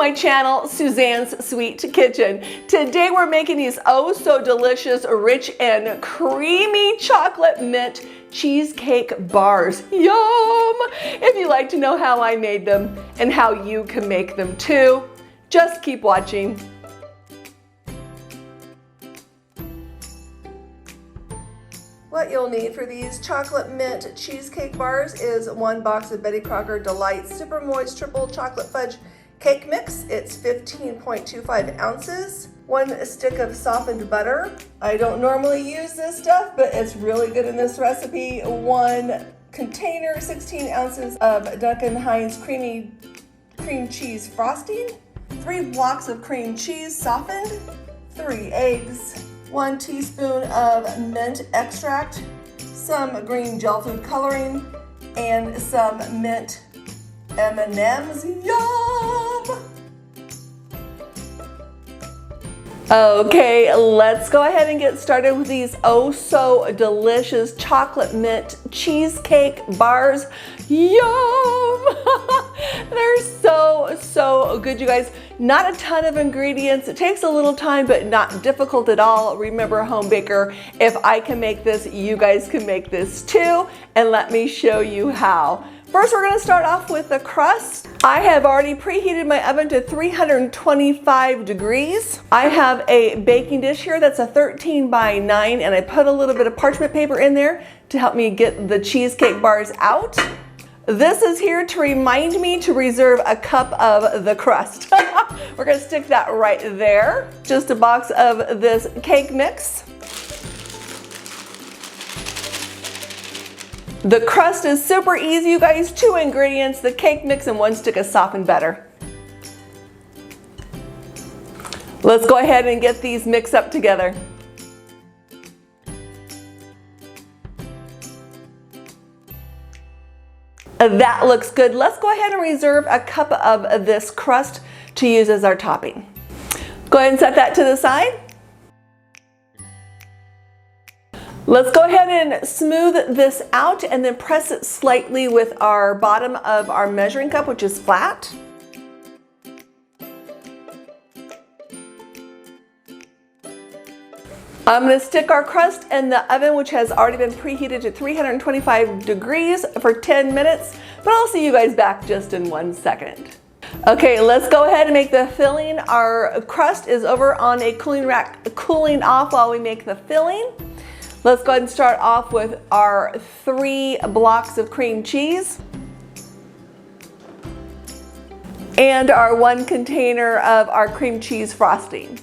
my channel, Suzanne's Sweet Kitchen. Today we're making these oh so delicious, rich and creamy chocolate mint cheesecake bars. Yum! If you'd like to know how I made them and how you can make them too, just keep watching. What you'll need for these chocolate mint cheesecake bars is 1 box of Betty Crocker Delight Super Moist Triple Chocolate Fudge Cake Mix. It's 15.25 ounces. 1 stick of softened butter. I don't normally use this stuff, but it's really good in this recipe. 1 container, 16 ounces of Duncan Hines cream cheese frosting. 3 blocks of cream cheese softened. 3 eggs. 1 teaspoon of mint extract, some green gel food coloring, and some mint M&Ms. Yum! Okay, let's go ahead and get started with these oh so delicious chocolate mint cheesecake bars. Yum! They're so good, you guys. Not a ton of ingredients. It takes a little time, but not difficult at all. Remember, home baker, if I can make this, you guys can make this too. And let me show you how. First, we're gonna start off with the crust. I have already preheated my oven to 325 degrees. I have a baking dish here that's a 13 by 9, and I put a little bit of parchment paper in there to help me get the cheesecake bars out. This is here to remind me to reserve a cup of the crust. We're gonna stick that right there. Just a box of this cake mix. The crust is super easy, you guys. 2 ingredients, the cake mix and 1 stick of softened butter. Let's go ahead and get these mixed up together. That looks good. Let's go ahead and reserve a cup of this crust to use as our topping. Go ahead and set that to the side. Let's go ahead and smooth this out and then press it slightly with our bottom of our measuring cup, which is flat. I'm going to stick our crust in the oven, which has already been preheated to 325 degrees for 10 minutes, but I'll see you guys back just in 1 second. Okay, let's go ahead and make the filling. Our crust is over on a cooling rack, cooling off while we make the filling. Let's go ahead and start off with our 3 blocks of cream cheese and our 1 container of our cream cheese frosting.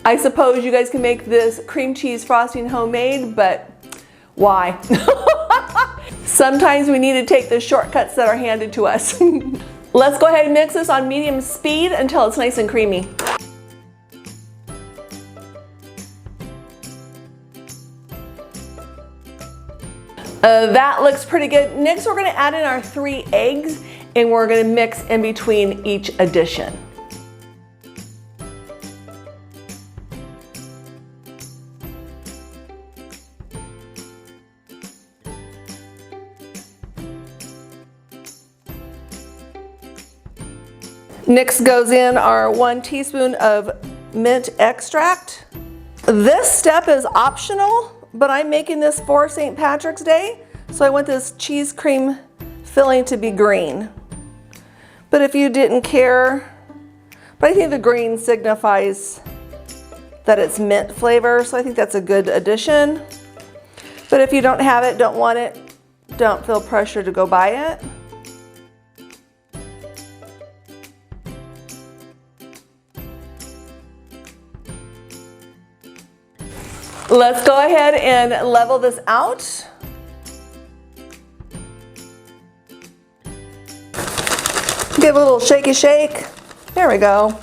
I suppose you guys can make this cream cheese frosting homemade, but why? Sometimes we need to take the shortcuts that are handed to us. Let's go ahead and mix this on medium speed until it's nice and creamy. That looks pretty good. Next, we're gonna add in our 3 eggs and we're gonna mix in between each addition. Next goes in our 1 teaspoon of mint extract. This step is optional, but I'm making this for St. Patrick's Day, so I want this cheese cream filling to be green. But if you didn't care, but I think the green signifies that it's mint flavor, so I think that's a good addition. But if you don't have it, don't want it, don't feel pressure to go buy it. Let's go ahead and level this out. Give a little shaky shake. There we go.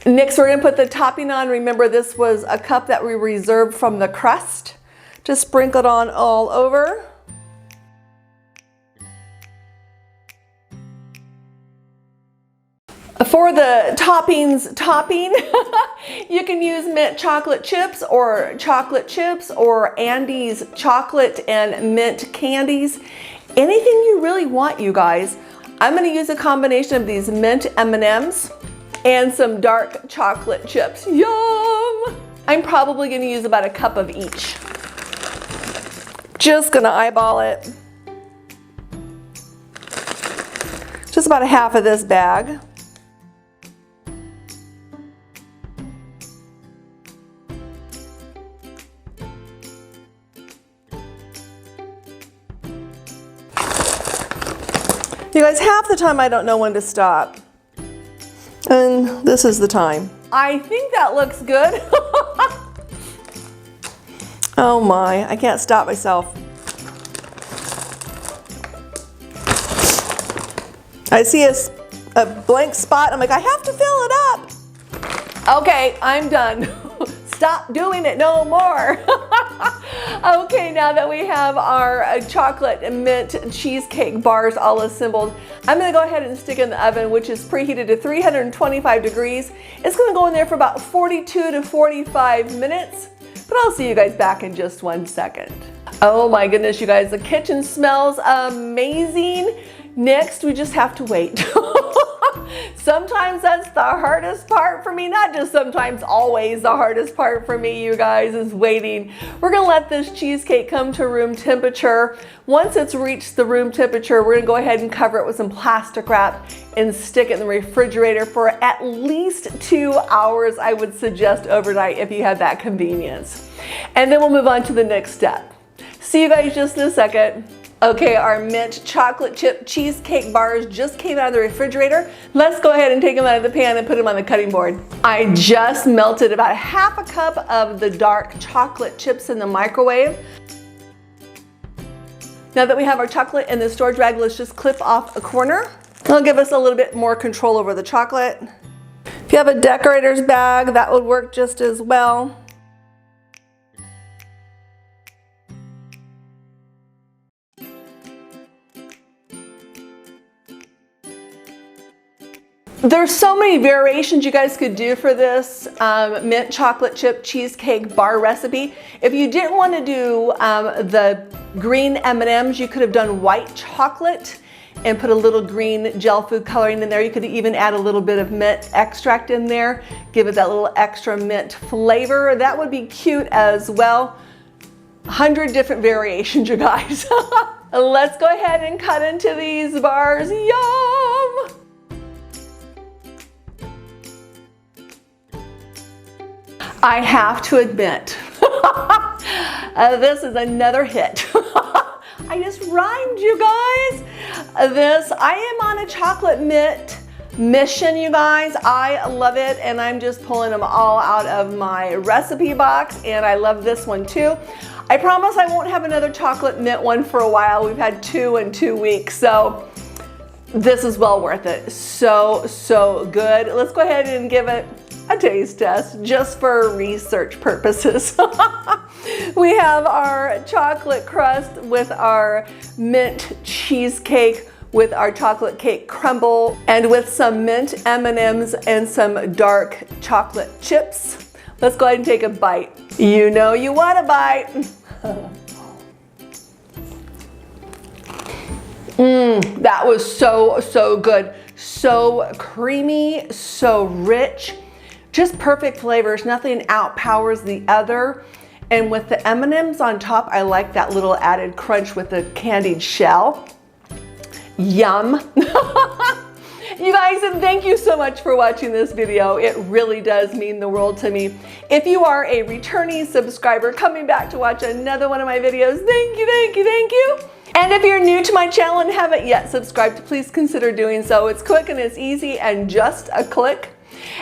Next, we're gonna put the topping on. Remember, this was a cup that we reserved from the crust. Just sprinkle it on all over. For the toppings topping, you can use mint chocolate chips or Andes chocolate and mint candies. anything you really want, you guys. I'm gonna use a combination of these mint M&Ms and some dark chocolate chips. Yum! I'm probably gonna use about a cup of each. Just gonna eyeball it. Just about a half of this bag. You guys, half the time I don't know when to stop. And this is the time. I think that looks good. Oh my, I can't stop myself. I see a blank spot. I'm like, I have to fill it up. Okay, I'm done. Stop doing it no more. Okay, now that we have our chocolate and mint cheesecake bars all assembled, I'm gonna go ahead and stick in the oven, which is preheated to 325 degrees. It's gonna go in there for about 42 to 45 minutes, but I'll see you guys back in just 1 second. Oh my goodness, you guys, the kitchen smells amazing. Next, we just have to wait. Sometimes that's the hardest part for me, not just sometimes, always the hardest part for me, you guys, is waiting. We're gonna let this cheesecake come to room temperature. Once it's reached the room temperature, we're gonna go ahead and cover it with some plastic wrap and stick it in the refrigerator for at least 2 hours. I would suggest overnight if you have that convenience. And then we'll move on to the next step. See you guys just in a second. Okay, our mint chocolate chip cheesecake bars just came out of the refrigerator. Let's go ahead and take them out of the pan and put them on the cutting board. I just melted about half a cup of the dark chocolate chips in the microwave. Now that we have our chocolate in the storage bag, let's just clip off a corner. It'll give us a little bit more control over the chocolate. If you have a decorator's bag, that would work just as well. There's so many variations you guys could do for this mint chocolate chip cheesecake bar recipe. If you didn't want to do the green M&Ms, you could have done white chocolate and put a little green gel food coloring in there. You could even add a little bit of mint extract in there, give it that little extra mint flavor. That would be cute as well. 100 different variations, you guys. Let's go ahead and cut into these bars. Yum! I have to admit, this is another hit. I just rhymed, you guys. I am on a chocolate mint mission, you guys. I love it, and I'm just pulling them all out of my recipe box, and I love this one too. I promise I won't have another chocolate mint one for a while. We've had 2 in 2 weeks, so this is well worth it. So, so good. Let's go ahead and give it a taste test just for research purposes. We have our chocolate crust with our mint cheesecake, with our chocolate cake crumble, and with some mint M&Ms and some dark chocolate chips. Let's go ahead and take a bite. You know you want a bite. That was so, so good. So creamy, so rich. Just perfect flavors, nothing outpowers the other. And with the M&Ms on top, I like that little added crunch with the candied shell. Yum. You guys, and thank you so much for watching this video. It really does mean the world to me. If you are a returning subscriber coming back to watch another one of my videos, thank you, thank you, thank you. And if you're new to my channel and haven't yet subscribed, please consider doing so. It's quick and it's easy and just a click.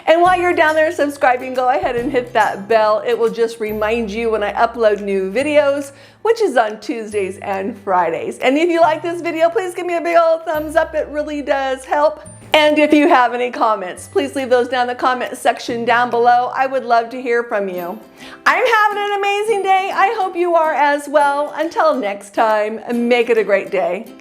And while you're down there subscribing, go ahead and hit that bell. It will just remind you when I upload new videos, which is on Tuesdays and Fridays. And if you like this video, please give me a big old thumbs up. It really does help. And if you have any comments, please leave those down in the comment section down below. I would love to hear from you. I'm having an amazing day. I hope you are as well. Until next time, make it a great day.